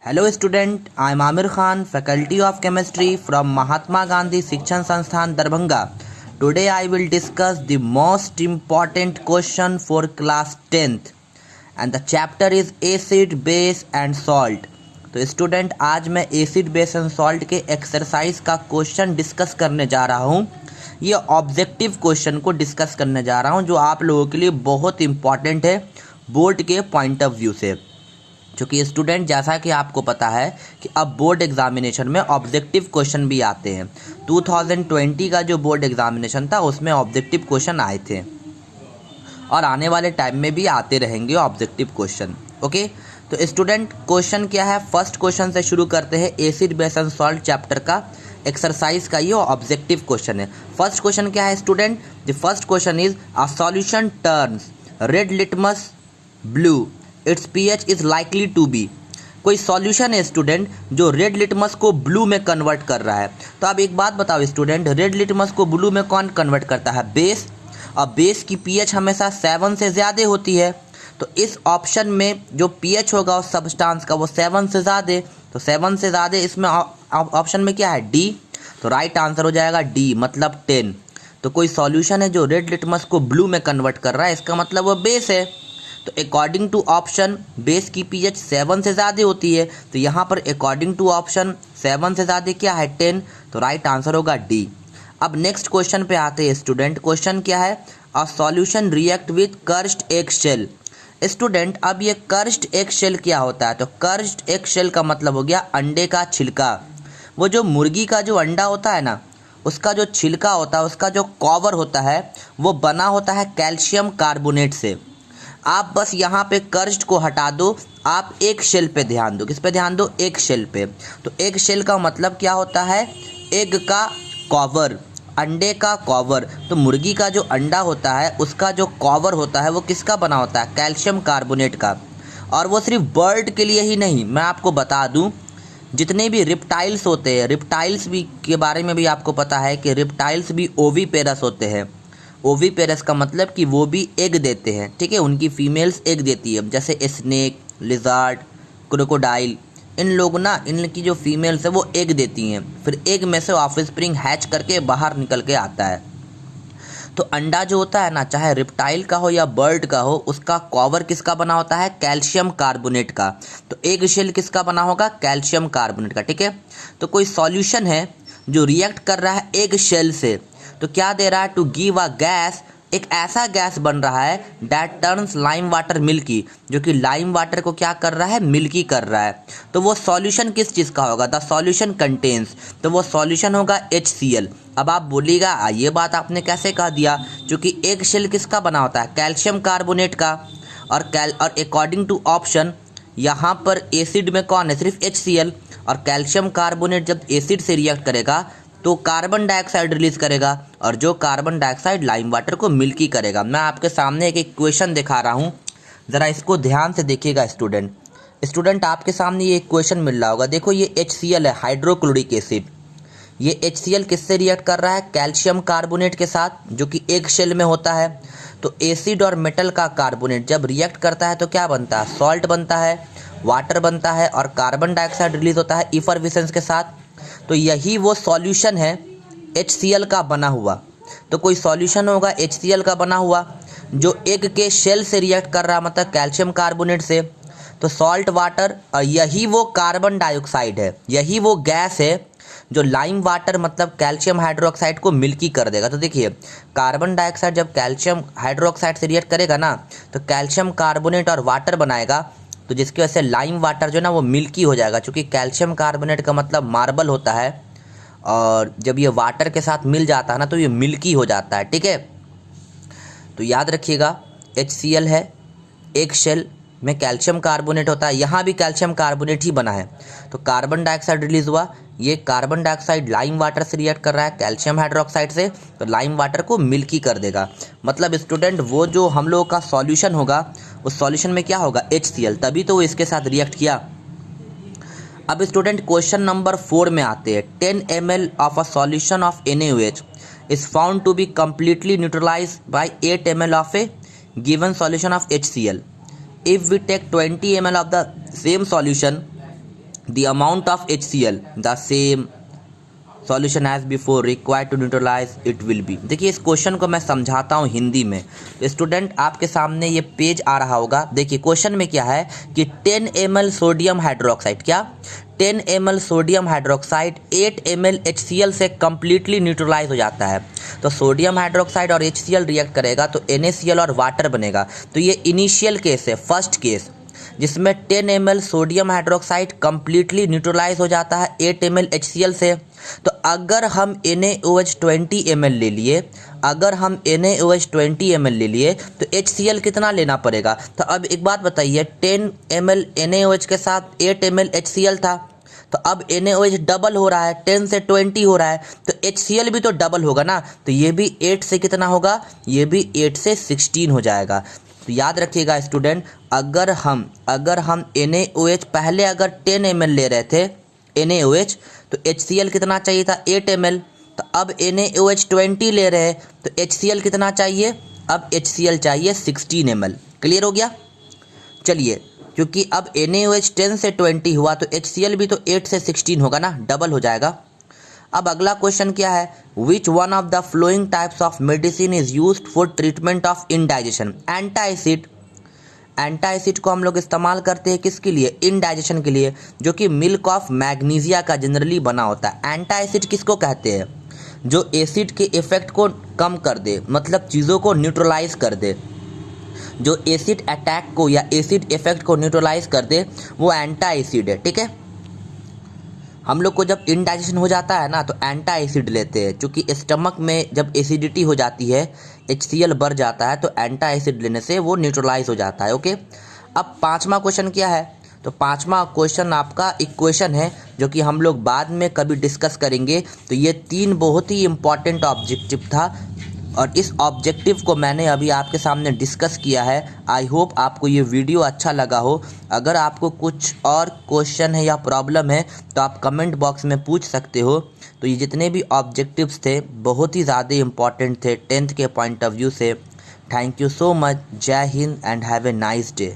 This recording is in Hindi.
Hello student, I am Amir Khan, Faculty of Chemistry from Mahatma Gandhi Shikshan Sansthan Darbhanga. Today I will discuss the most important question for class 10th and the chapter is acid, base and salt. तो स्टूडेंट आज मैं एसिड बेस एंड सॉल्ट के एक्सरसाइज का क्वेश्चन डिस्कस करने जा रहा हूँ। ये ऑब्जेक्टिव क्वेश्चन को डिस्कस करने जा रहा हूँ जो आप लोगों के लिए बहुत इंपॉर्टेंट है बोर्ड के पॉइंट ऑफ व्यू से। क्योंकि स्टूडेंट जैसा कि आपको पता है कि अब बोर्ड एग्जामिनेशन में ऑब्जेक्टिव क्वेश्चन भी आते हैं। 2020 का जो बोर्ड एग्जामिनेशन था उसमें ऑब्जेक्टिव क्वेश्चन आए थे और आने वाले टाइम में भी आते रहेंगे ऑब्जेक्टिव क्वेश्चन। ओके, तो स्टूडेंट क्वेश्चन क्या है, फर्स्ट क्वेश्चन से शुरू करते हैं। Acid base and salt chapter का एक्सरसाइज का ये ऑब्जेक्टिव क्वेश्चन है। फर्स्ट क्वेश्चन क्या है student? The first question is a solution turns red litmus blue, its pH is likely to be. कोई सॉल्यूशन है स्टूडेंट जो रेड लिटमस को ब्लू में कन्वर्ट कर रहा है। तो अब एक बात बताओ स्टूडेंट, रेड लिटमस को ब्लू में कौन कन्वर्ट करता है? बेस। और बेस की पीएच हमेशा 7 से ज़्यादा होती है। तो इस ऑप्शन में जो पीएच होगा उस सब्सटेंस का वो 7 से ज़्यादा, तो 7 से ज़्यादा इसमें ऑप्शन में क्या है? डी। तो राइट आंसर हो जाएगा डी, मतलब 10। तो कोई सॉल्यूशन है जो रेड लिटमस को ब्लू में कन्वर्ट कर रहा है, इसका मतलब वो बेस है। तो अकॉर्डिंग टू ऑप्शन बेस की पीएच 7 से ज़्यादा होती है। तो यहाँ पर अकॉर्डिंग टू ऑप्शन 7 से ज़्यादा क्या है? 10। तो राइट आंसर होगा डी। अब नेक्स्ट क्वेश्चन पे आते हैं स्टूडेंट। क्वेश्चन क्या है? A solution react with crushed egg shell. Student अब ये कर्स्ड एग शेल क्या होता है? तो कर्स्ड एग शेल का मतलब हो गया अंडे का छिलका। वो जो मुर्गी का जो अंडा होता है ना, उसका जो छिलका होता है, उसका जो कवर होता है, वो बना होता है कैल्शियम कार्बोनेट से। आप बस यहाँ पे कर्स्ट को हटा दो, आप एक शेल पे ध्यान दो। किस पे ध्यान दो? एक शेल पे। तो एक शेल का मतलब क्या होता है? एग का कवर, अंडे का कवर। तो मुर्गी का जो अंडा होता है उसका जो कवर होता है वो किसका बना होता है? कैल्शियम कार्बोनेट का। और वो सिर्फ बर्ड के लिए ही नहीं, मैं आपको बता दूं जितने भी रिप्टाइल्स होते हैं, रिप्टाइल्स भी के बारे में भी आपको पता है कि रिप्टाइल्स भी ओवीपेरस होते हैं। ओवीपेरस का मतलब कि वो भी एग देते हैं, ठीक है, उनकी फीमेल्स एग देती है। जैसे स्नेक, लिजार्ड, क्रोकोडाइल, इन लोग ना, इनकी जो फीमेल्स है वो एग देती हैं। फिर एग में से ऑफस्प्रिंग हैच करके बाहर निकल के आता है। तो अंडा जो होता है ना, चाहे रिप्टाइल का हो या बर्ड का हो, उसका कवर किसका बना होता है? कैल्शियम कार्बोनेट का। तो एग शेल किसका बना होगा? कैल्शियम कार्बोनेट का, ठीक है। तो कोई सॉल्यूशन है जो रिएक्ट कर रहा है एग शेल से, तो क्या दे रहा है? टू गिव अ गैस, एक ऐसा गैस बन रहा है that turns lime water milky, जो कि लाइम वाटर को क्या कर रहा है? मिल्की कर रहा है। तो वो सॉल्यूशन किस चीज़ का होगा? द सॉल्यूशन कंटेन्स, तो वो सॉल्यूशन होगा HCl। अब आप बोलिएगा ये बात आपने कैसे कह दिया? क्योंकि एग शेल किसका बना होता है? कैल्शियम कार्बोनेट का। और अकॉर्डिंग टू ऑप्शन यहाँ पर एसिड में कौन है? सिर्फ HCl। और कैल्शियम कार्बोनेट जब एसिड से रिएक्ट करेगा तो कार्बन डाइऑक्साइड रिलीज करेगा, और जो कार्बन डाइऑक्साइड लाइम वाटर को मिल्की करेगा। मैं आपके सामने एक इक्वेशन दिखा रहा हूँ, ज़रा इसको ध्यान से देखिएगा स्टूडेंट आपके सामने ये इक्वेशन मिल रहा होगा। देखो ये HCl है, हाइड्रोक्लोरिक एसिड। ये HCl किससे रिएक्ट कर रहा है? कैल्शियम कार्बोनेट के साथ, जो कि एग शेल में होता है। तो एसिड और मेटल का कार्बोनेट जब रिएक्ट करता है तो क्या बनता है? सॉल्ट बनता है, वाटर बनता है, और कार्बन डाइऑक्साइड रिलीज होता है इफरविसेंस के साथ। तो यही वो सॉल्यूशन है HCl का बना हुआ। तो कोई सॉल्यूशन होगा HCl का बना हुआ जो एग के शेल से रिएक्ट कर रहा, मतलब कैल्शियम कार्बोनेट से। तो सॉल्ट वाटर, और यही वो कार्बन डाइऑक्साइड है, यही वो गैस है जो लाइम वाटर मतलब कैल्शियम हाइड्रोक्साइड को मिल्की कर देगा। तो देखिए कार्बन डाइऑक्साइड जब कैल्शियम हाइड्रोक्साइड से रिएक्ट करेगा ना, तो कैल्शियम कार्बोनेट और वाटर बनाएगा, तो जिसकी वजह से लाइम वाटर जो है ना वो मिल्की हो जाएगा। क्योंकि कैल्शियम कार्बोनेट का मतलब मार्बल होता है, और जब ये वाटर के साथ मिल जाता है ना तो ये मिल्की हो जाता है, ठीक है। तो याद रखिएगा HCl है, एग शेल में कैल्शियम कार्बोनेट होता है, यहाँ भी कैल्शियम कार्बोनेट ही बना है। तो कार्बन डाइऑक्साइड रिलीज हुआ, ये कार्बन डाइऑक्साइड लाइम वाटर से रिएक्ट कर रहा है कैल्शियम हाइड्रोक्साइड से, तो लाइम वाटर को मिल्की कर देगा। मतलब स्टूडेंट वो जो हम लोगों का सॉल्यूशन होगा उस सॉल्यूशन में क्या होगा? HCl, तभी तो वो इसके साथ रिएक्ट किया। अब स्टूडेंट क्वेश्चन नंबर 4 में आते हैं। 10 ml of a solution of NaOH is found to be completely neutralise by 8 ml of a given solution of HCl। If we take 20 ml of the same solution, the amount of HCl, the same solution as before required to neutralise it will be. देखिए इस क्वेश्चन को मैं समझाता हूँ हिंदी में। स्टूडेंट आपके सामने ये पेज आ रहा होगा। देखिए क्वेश्चन में क्या है कि 10 ml सोडियम हाइड्रोक्साइड, क्या 10 ml sodium hydroxide 8 ml HCl से कम्प्लीटली न्यूट्रलाइज हो जाता है। तो सोडियम हाइड्रोक्साइड और HCl रिएक्ट करेगा तो NaCl और वाटर बनेगा। तो ये इनिशियल केस है, फर्स्ट केस, जिसमें 10 ml sodium hydroxide completely neutralize हो जाता है 8 ml HCl से। तो अगर हम NaOH 20 ml ले लिए, अगर हम NaOH 20 ml ले लिए तो HCl कितना लेना पड़ेगा। तो अब एक बात बताइए, 10 ml NaOH के साथ 8 ml HCl था, तो अब NaOH डबल हो रहा है, 10 से 20 हो रहा है, तो HCl भी तो डबल होगा ना। तो ये भी 8 से कितना होगा, ये भी 8 से 16 हो जाएगा। तो याद रखिएगा स्टूडेंट, अगर हम NaOH पहले अगर 10 ml ले रहे थे NaOH, तो HCl कितना चाहिए था 8 ml। तो अब NaOH 20 ले रहे हैं तो HCl कितना चाहिए, अब HCl चाहिए 16 ml। क्लियर हो गया। चलिए, क्योंकि अब NaOH 10 से 20 हुआ तो HCl भी तो 8 से 16 होगा ना, डबल हो जाएगा। अब अगला क्वेश्चन क्या है, which one of the flowing types of medicine is used for treatment of indigestion. Antacid, antacid को हम लोग इस्तेमाल करते हैं किसके लिए, इंडाइजेशन के लिए, जो कि मिल्क ऑफ मैग्नीशिया का जनरली बना होता है। एंटासिड किसको कहते हैं, जो एसिड के इफेक्ट को कम कर दे, मतलब चीज़ों को न्यूट्रलाइज कर दे, जो एसिड अटैक को या एसिड इफेक्ट को न्यूट्रलाइज कर दे, वो एंटासिड है। ठीक है, हम लोग को जब इंडाइजेशन हो जाता है ना तो एंटासिड लेते हैं, क्योंकि स्टमक में जब एसिडिटी हो जाती है, HCl बढ़ जाता है, तो एंटासिड लेने से वो न्यूट्रलाइज हो जाता है। ओके, अब पांचवा क्वेश्चन क्या है, तो पांचवा क्वेश्चन आपका इक्वेशन है, जो कि हम लोग बाद में कभी डिस्कस करेंगे। तो ये 3 बहुत ही इंपॉर्टेंट ऑब्जेक्टिव था और इस ऑब्जेक्टिव को मैंने अभी आपके सामने डिस्कस किया है। आई होप आपको ये वीडियो अच्छा लगा हो। अगर आपको कुछ और क्वेश्चन है या प्रॉब्लम है तो आप कमेंट बॉक्स में पूछ सकते हो। तो ये जितने भी ऑब्जेक्टिव्स थे बहुत ही ज़्यादा इम्पॉर्टेंट थे 10th के पॉइंट ऑफ व्यू से। Thank you so much. जय हिंद and have a nice day.